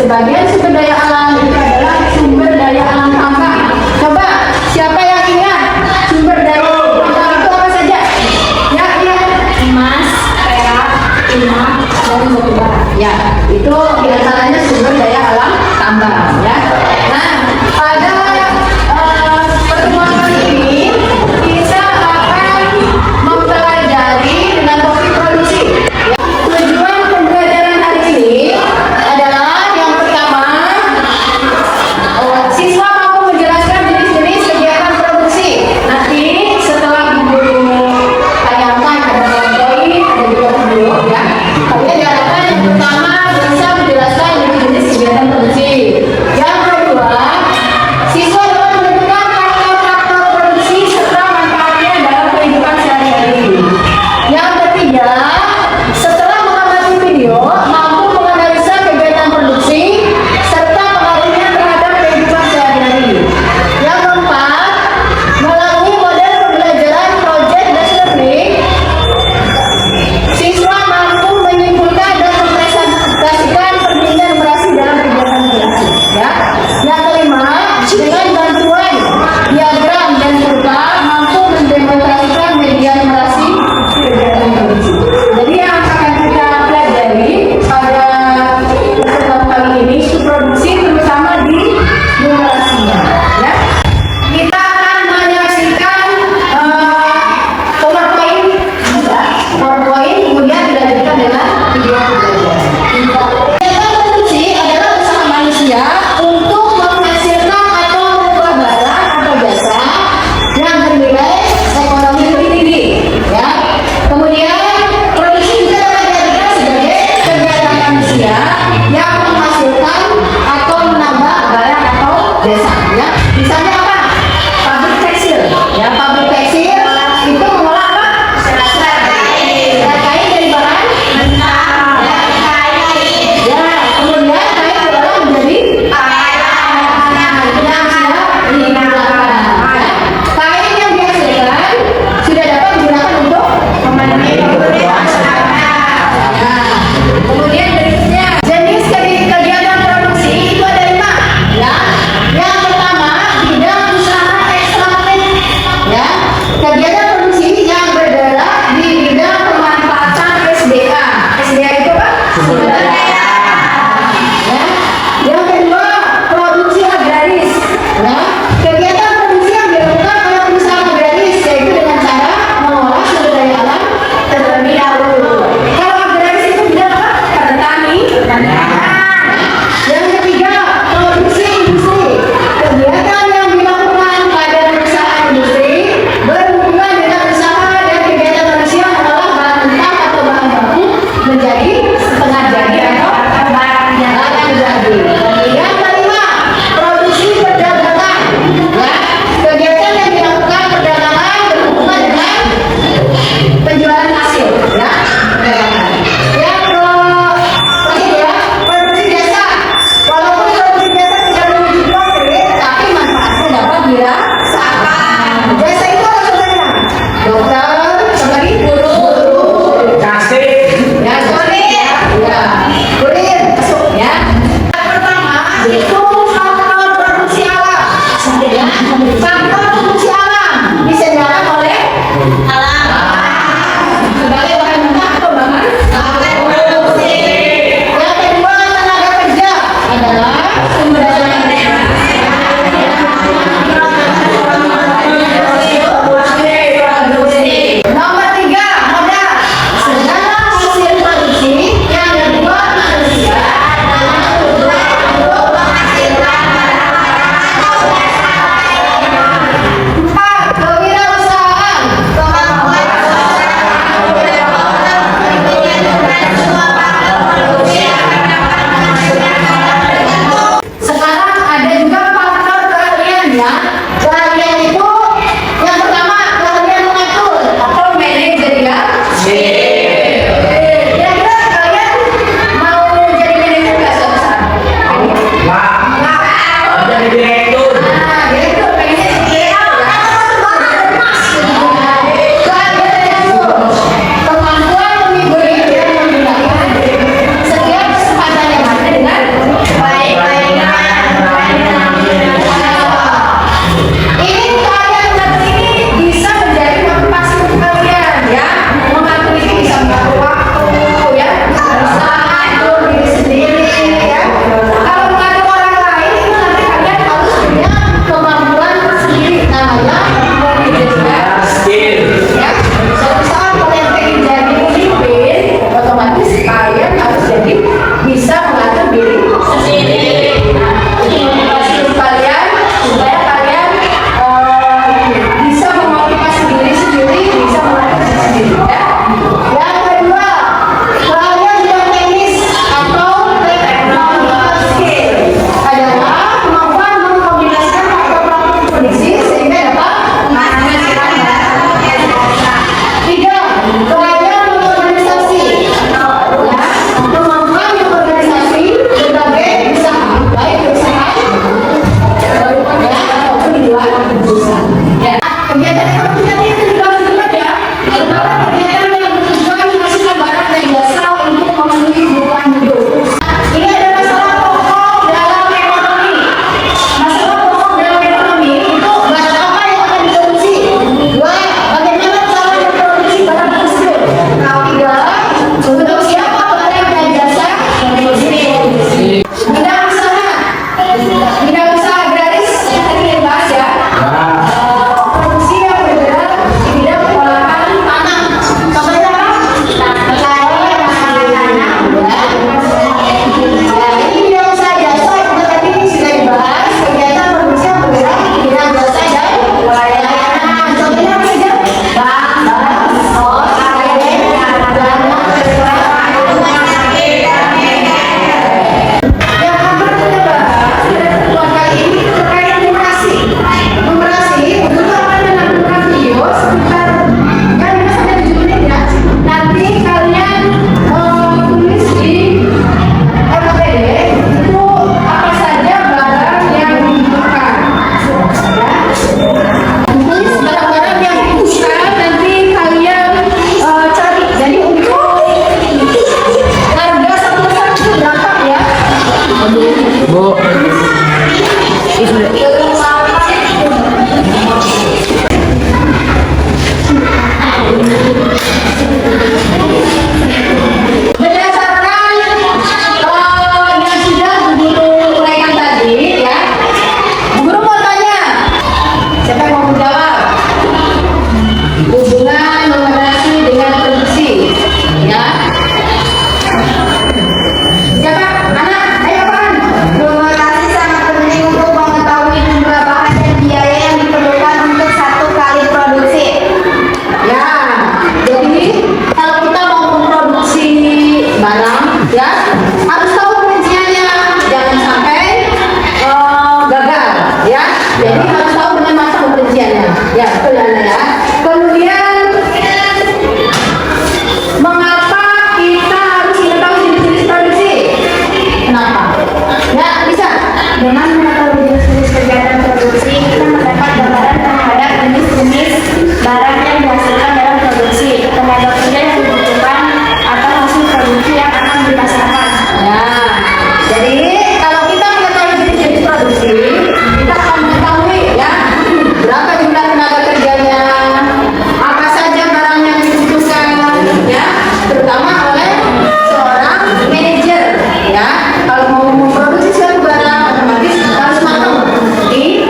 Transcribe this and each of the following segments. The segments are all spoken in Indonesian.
Sebagian sumber daya alam itu adalah sumber daya alam tambang. Coba siapa yang ingat sumber daya alam tambang itu apa saja? Ya, emas, perak, timah, dan batu bara. Ya, itu diantaranya sumber daya alam tambang. Ya. Nah, pada pertemuan kali ini kita akan mempelajari dengan topik produksi. Tujuan pembelajaran hari ini adalah yang pertama, siswa mampu menjelaskan jenis-jenis kegiatan produksi. Nanti setelah guru tayangkan ada PowerPoint, ada juga video ya. Kalian diharapkan yang pertama bisa menjelaskan jenis-jenis kegiatan produksi. Yang PowerPoint, kemudian dilanjutkan dengan video pembelajaran. Kegiatan produksi adalah usaha manusia untuk menghasilkan atau mengubah barang atau jasa yang bernilai ekonomi lebih tinggi, ya. Kemudian produksi juga dapat diartikan sebagai kegiatan manusia yang menghasilkan atau menambah barang atau jasa, ya. Misalnya apa? Pabrik tekstil, ya. Pabrik tekstil itu mengolah apa? Serat kain. terutama oleh seorang manajer ya. Kalau mau memproduksi suatu barang otomatis harus matang di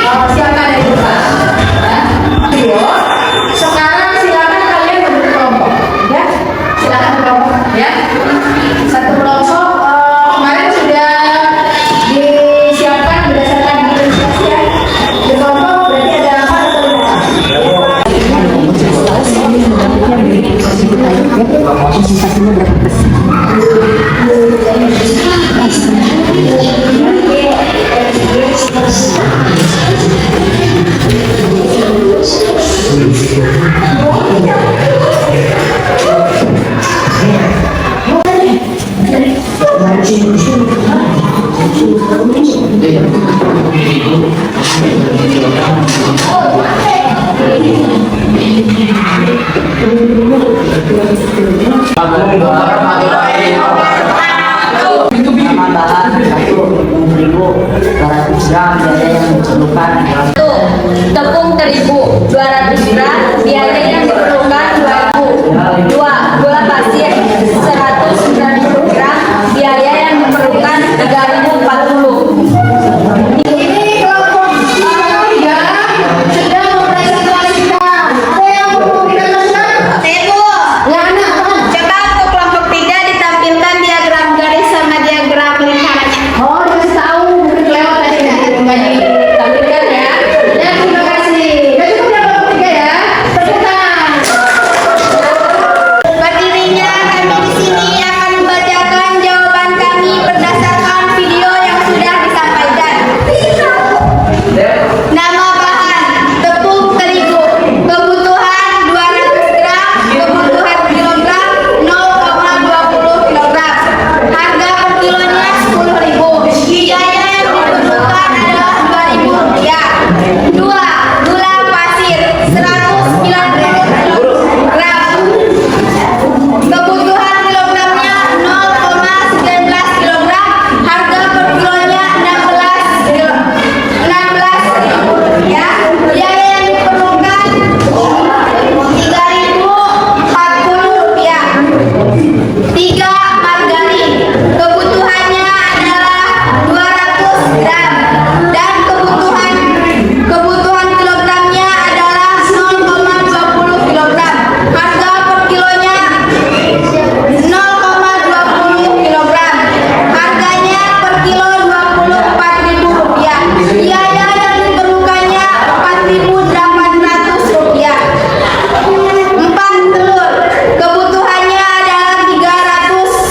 siapkan dari depan ya. Video sekarang silakan kalian berkelompok ya, silakan berkelompok ya. Satu kelompok kemarin sudah disiapkan berdasarkan diferensiasi ya. Berkelompok berarti ada apa atau tepung terigu 200 gram, biaya yang diperlukan 2.000. 2. Gula pasir 190 gram, biaya yang diperlukan 3.040. ini kelompok ya sedang mempresentasikan yang Tunggu. ya anak Coba untuk kelompok 3 ditampilkan diagram garis sama diagram lingkarannya. oh dikasih tahu mungkin lewat tadi nggak ditampilkan ya. Ya terima kasih. Udah cukup ya kelompok 3 ya. Tepuk tangan. Berdirinya kami di sini akan membacakan jawaban kami berdasarkan video yang sudah disampaikan. Nama bahan tepung terigu, kebutuhan 200 gram, kebutuhan kilogram 0,20 kilogram. Harga per kilonya 10.000. Biaya yang diperlukan adalah 2.000 rupiah. 2. Gula pasir 190 gram. Kebutuhan kilogramnya 0,19 kilogram, harga per kilonya 16 ya. Biaya yang diperlukan 3.040 rupiah. 3. Margarin, kebutuhannya adalah 200 gram dan kebutuhan kilogramnya adalah 0,20 kilogram. Harga per kilonya 0,20 kilogram. Harganya per kilo 24.000 rupiah. Biaya yang diperlukannya 4.800 rupiah. 4. Telur, kebutuhannya adalah 300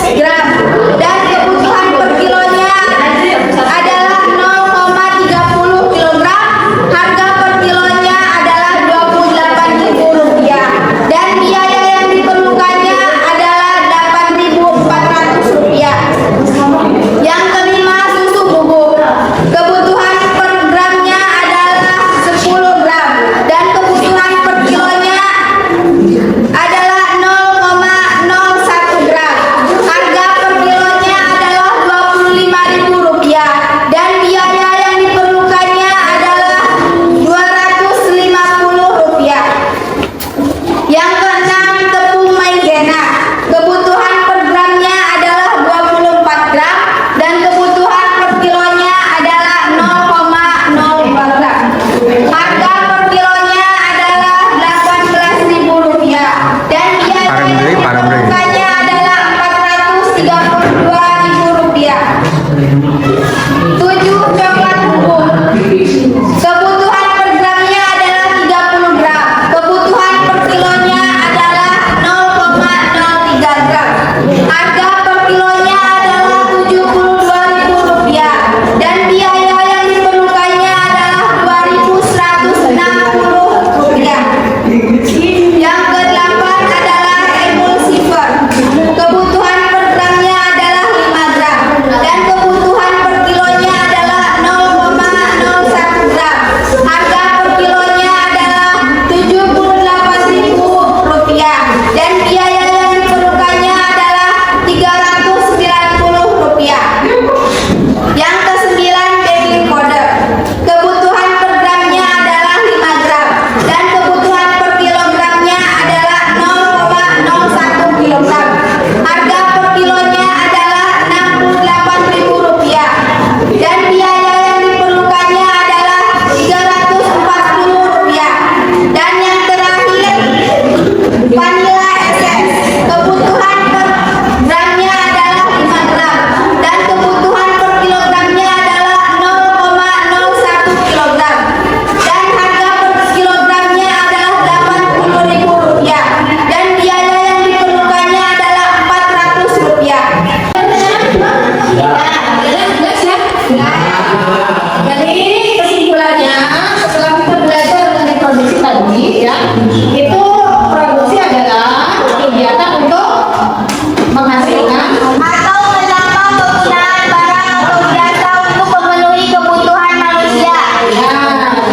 penghasilan atau menambah penggunaan barang atau jasa untuk memenuhi kebutuhan manusia. ya.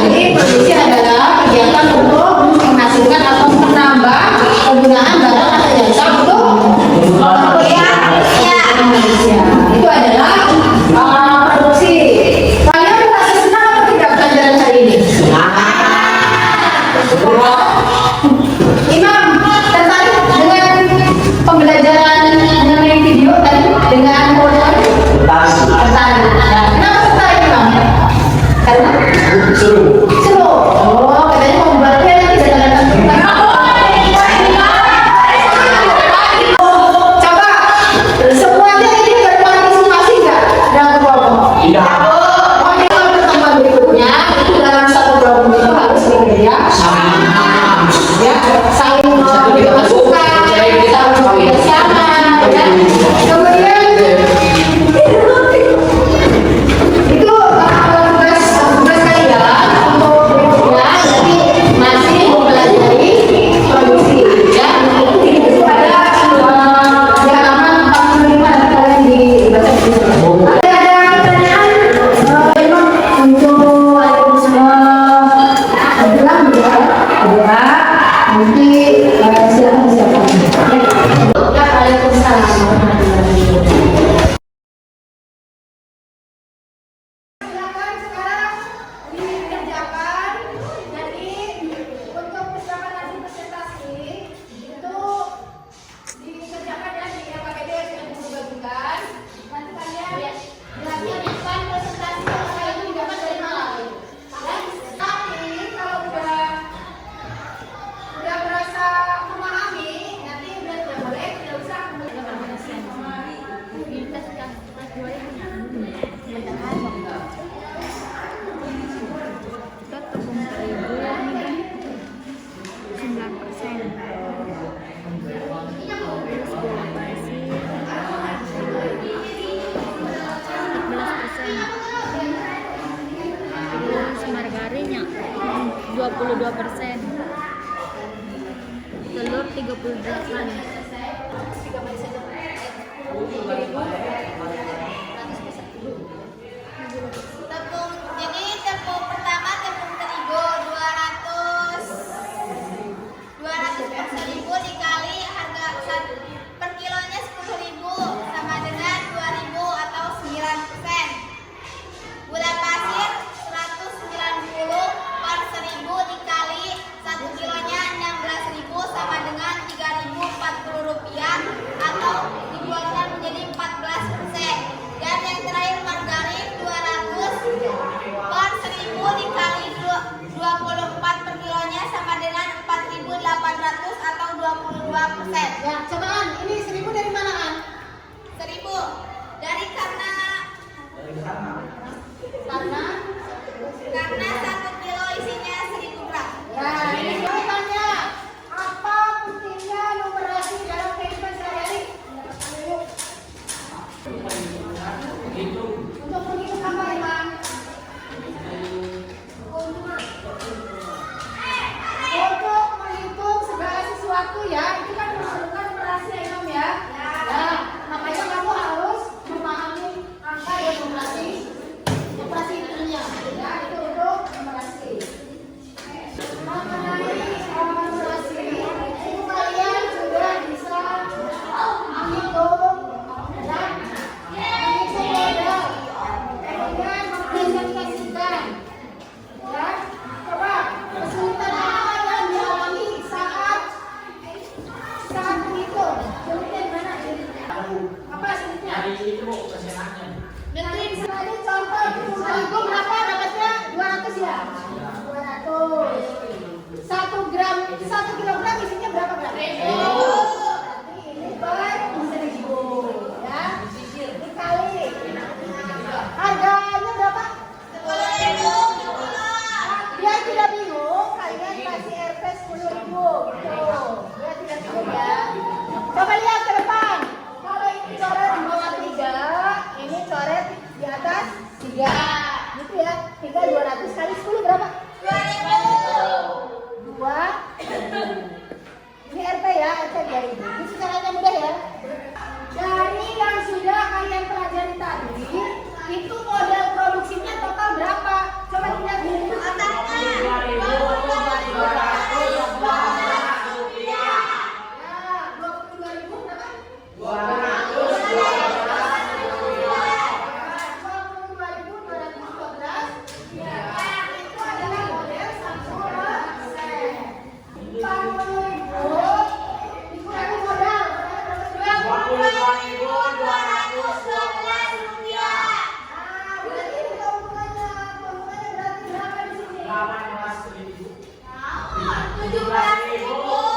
Jadi produksi adalah kegiatan untuk menghasilkan atau menambah penggunaan barang atau jasa untuk Kebutuhan manusia. manusia. Itu adalah produksi. Kalian merasa senang atau tidak pelajaran hari ini? Imam, tertarik dengan pembelajaran dengan itu adalah model 1%. 40.000 dikurangi modal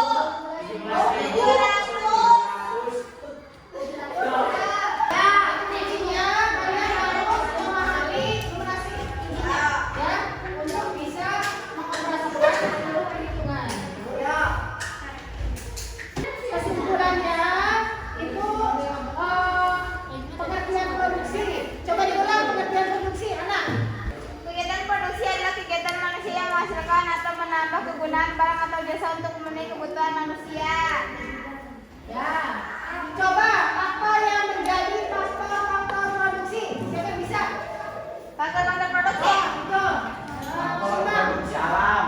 berarti berapa di sini? Kegiatan produksi adalah kegiatan manusia yang menghasilkan atau menambah kegunaan barang atau jasa untuk memenuhi kebutuhan manusia. Ya, coba apa yang menjadi faktor produksi? Siapa yang bisa? Faktor-faktor produksi. Betul. Faktor produksi alam,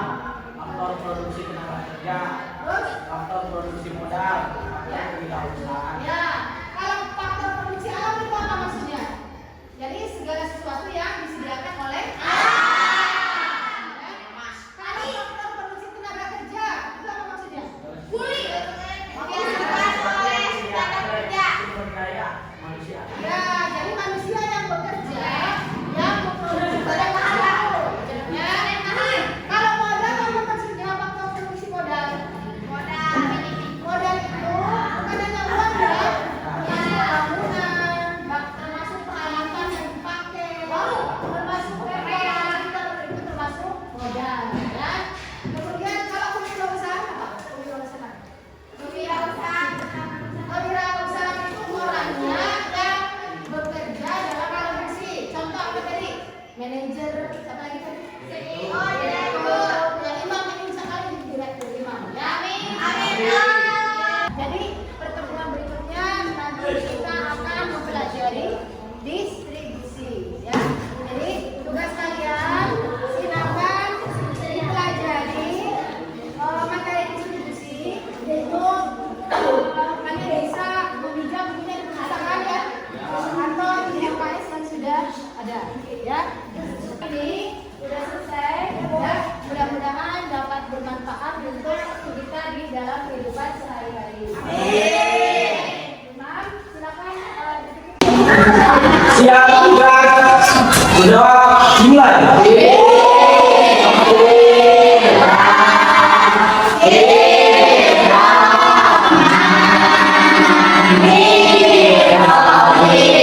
faktor produksi tenaga kerja, Terus? faktor produksi modal, faktor kewirausahaan. Ya, kalau faktor produksi alam itu apa maksudnya? Jadi segala sesuatu yang disediakan oleh Kalau faktor produksi tenaga kerja itu apa maksudnya? Kuli. Dihasilkan oleh tenaga kerja. Sumber daya manusia. Ya, jadi manusia yang bekerja yang memproduksi barang mahal. Ya, kalau modal apa maksudnya faktor produksi modal? Modal. Modal itu bukan hanya uang ya, termasuk bangunan, termasuk peralatan yang dipakai, termasuk komputer, itu termasuk modal, ya. Kemudian kalau kewirausahaan apa? Kewirausahaan. Kewirausahaan itu orangnya yang bekerja dalam produksi. Contoh apa tadi? Manajer, apa lagi tadi? CEO, direktur. Ya, Imam ini sekali jadi direktur Imam. Ya, Amin. jadi pertemuan berikutnya nanti kita akan mempelajari distribusi, ya. Jadi tugas kalian silakan dipelajari materi distribusi, yaitu kalian bisa meminjam bukunya di perpustakaan ya, atau di MKS yang sudah ada, ya. Ini sudah selesai, ya. Mudah-mudahan dapat bermanfaat untuk kita di dalam kehidupan sehari-hari. Imam, silakan Siap tugas, sudah dimulai. Amin.